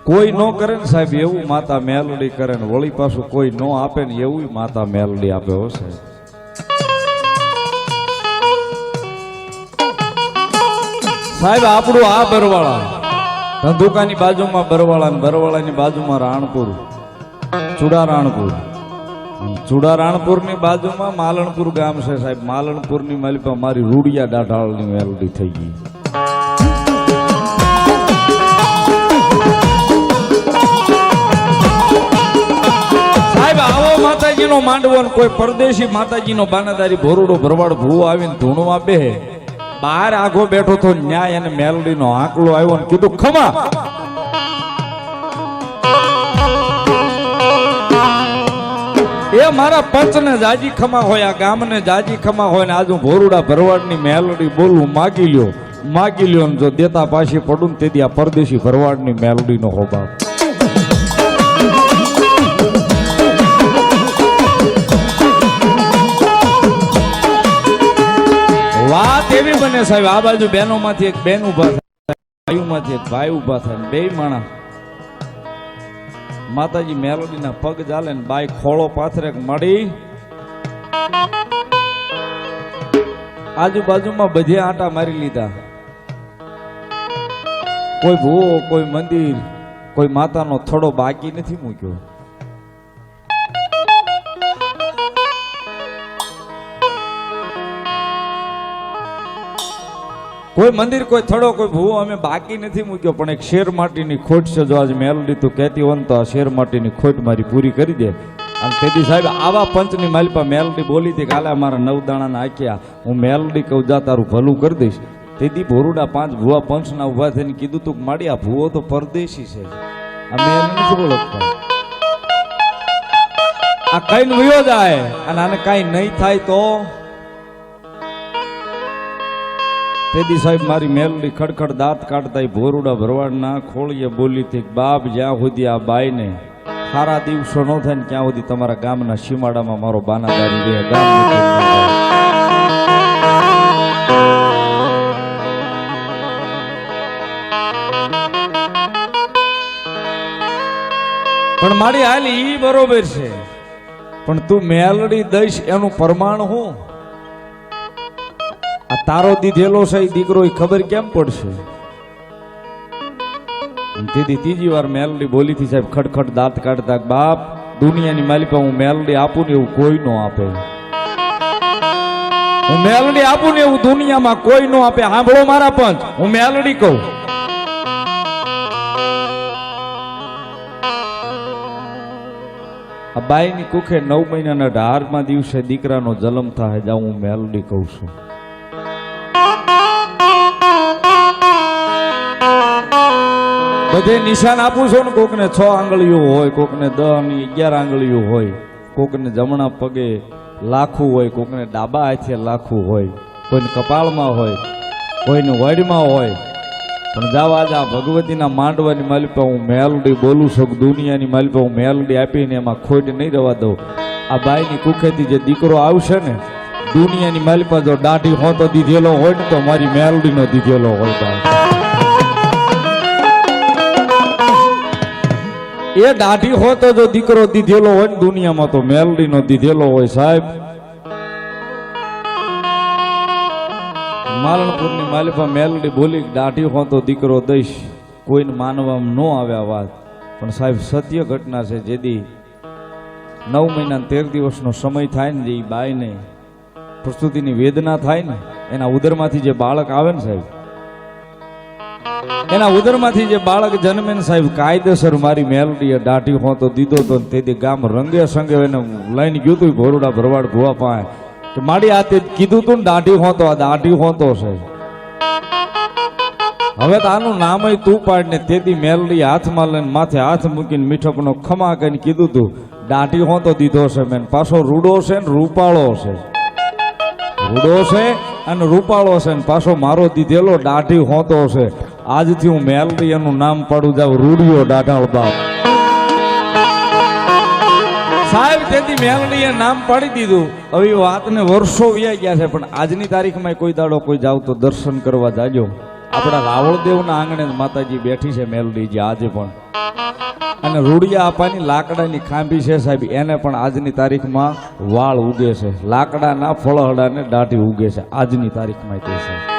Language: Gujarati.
કોઈ નો કરે ને સાહેબ એવું માતા મેલડી કરે ને વળી પાછું કોઈ નો આપે ને એવું માતા મેલડી આપે હો સાહેબ. સાહેબ આપણું આ બરવાળા ધંધુકાની બાજુમાં બરવાળા ને બરવાળાની બાજુમાં રાણપુર ચુડારાણપુર ની બાજુમાં માલણપુર ગામ છે સાહેબ. માલણપુર ની માલિકા મારી રૂડિયા દાઢાળ ની મેલડી થઈ ગઈ. સાહેબ આવો માતાજી નો માંડવો ને કોઈ પરદેશી માતાજી નો બાનાદારી ભોરુડો ભરવાડ ભૂવો આવીને ધૂણવા બે બહાર આઘો બેઠો તો ન્યાય અને મેલડી નો આંકડો આવ્યો ને કીધું ખમા. એ મારા પંચ ને જાજી ખમા હોય, આ ગામ ને જાજી ખમા હોય ને આજુ ભોરુડા ભરવાડ ની મેલડી બોલવું માગી લ્યો ને જો દેતા પાછી પડું ને તેથી આ પરદેશી ભરવાડ ની મેલડી નો હોબા. વાત એવી બને સાહેબ આ બાજુ બહેનો માંથી એક બેન ઉભા થાય, ભાઈઓ માંથી એક ભાઈ ઉભા થાય, બે માણા માતાજી મેલડી ના પગ ચાલે ને બાઈ ખોળો પાથરે મળી આજુબાજુમાં બધે આટા મારી લીધા. કોઈ ભૂવો, કોઈ મંદિર, કોઈ માતાનો થોડો બાકી નથી મૂક્યો. કોઈ મંદિર, કોઈ થડો, કોઈ ભૂવો અમે બાકી નથી મૂક્યો. પણ એક શેર માટીની ખોટ છે. જો આજ મેલડી તું કહેતી હોય તો આ શેર માટીની ખોટ મારી પૂરી કરી દે. અને તેથી સાહેબ આવા પંચની માલિપા મેલડી બોલી હતી કે હાલે અમારા 9 દાણાના આખ્યા હું મેલડી કહું જા તારું ભલું કરી દઈશ. તેથી ભોરુડા 5 ભૂવા પંચના ઉભા થઈને કીધું તું માડી આ ભૂવો તો પરદેશી છે, અમે એને નથી ઓળખતા. આ કઈ વયો જાય અને આને કઈ નહીં થાય તો તેથી સાહેબ મારી મેલડી ખડખડ દાંત કાઢતા ભોરુડા ભરવાડના ખોળીએ બોલી હતી બાપ જ્યાં સુધી આ બાઈને સારા દિવસો ન થાય ને ત્યાં સુધી તમારા ગામના સીમાડામાં મારો બાનાદારી રહે. પણ મારી હાલ ઈ બરોબર છે, પણ તું મેલડી દઈશ એનું પ્રમાણ હું? આ તારો દીધેલો છે દીકરો એ ખબર કેમ પડશે? તેથી ત્રીજી વાર મેલડી બોલી થી સાહેબ ખડખડ દાંત કાઢતા બાપ દુનિયાની માલિકા હું મેલડી આપું ને એવું કોઈ નો આપે. હું મેલડી આપું ને એવું દુનિયામાં કોઈ નો આપે. સાંભળો મારા પંચ, હું મેલડી કહું. આ બાઈની કુખે 9 મહિનાના 18મા દિવસે દીકરાનો જન્મ થાય જા હું મેલડી કહું છું. બધે નિશાન આપું છું ને. કોકને 6 આંગળીઓ હોય, કોકને 10 ની 11 આંગળીઓ હોય, કોકને જમણા પગે લાખું હોય, કોકને ડાબા હાથે લાખું હોય, કોઈને કપાળમાં હોય, કોઈને વડમાં હોય. પણ જાવા જા ભગવતીના માંડવાની માલિકા હું મેલડી બોલું છું. દુનિયાની માલિકા હું મેલડી આપીને એમાં ખોટ નહીં રવા દઉં. આ બાઈની કુખેથી જે દીકરો આવશે ને દુનિયાની માલિકા જો દાઢી હોતો દીધેલો હોય ને તો મારી મેલડીનો દીધેલો હોય. એ દાઢી હોતો જો દીકરો દીધેલો હોય ને દુનિયામાં તો મેલડીનો દીધેલો હોય સાહેબ. માલણપુરની માલિકા મેલડી બોલી દાઢી હોતો દીકરો દઈશ. કોઈને માનવામાં ન આવે આ વાત, પણ સાહેબ સત્ય ઘટના છે. જેદી 9 મહિના 13 દિવસનો સમય થાય ને જે બાઈને પ્રસ્તુતિની વેદના થાય ને એના ઉદરમાંથી જે બાળક આવે ને સાહેબ, એના ઉદરમાંથી જે બાળક જન્મે ને સાહેબ કાયદેસર મારી મેલડીએ દાઢી હોતો દીધો તો તેથી ગામ રંગે સંગે એને લઈને ગયું હતું ભોરુડા ભરવાડ ભુવા પાસે કે મારી આ તે કીધું તું ને દાઢી હોતો, આ દાઢી હોતો છે. હવે તો આનું નામ તું પાડ ને. તેથી મેલડી હાથમાં લઈને માથે હાથ મૂકીને મીઠપનો ખમા કહીને કીધું તું દાઢી હોતો દીધો છે મેં. પાછો રૂડો છે ને રૂપાળો છે, રૂડો છે અને રૂપાળો છે ને પાછો મારો દીધેલો દાઢી હોતો છે. આજથી હું મેલડી એનું નામ પાડું જાવ રૂડિયો દાઢાળ બાપ સાહેબ. તેથી મેલડીએ નામ પાડી દીધું. હવે વાતને વર્ષો વ્યા ગયા છે, પણ આજની તારીખમાં કોઈ દાડો કોઈ જાવ તો દર્શન કરવા જાજો આપણા રાવળદેવના આંગણે જ માતાજી બેઠી છે મેલડીજી આજે પણ. અને રૂડિયા આપાની લાકડાની ખાંભી છે સાહેબ, એને પણ આજની તારીખમાં વાળ ઉગે છે. લાકડાના ફળહડાને દાઢી ઉગે છે આજની તારીખમાં તે છે.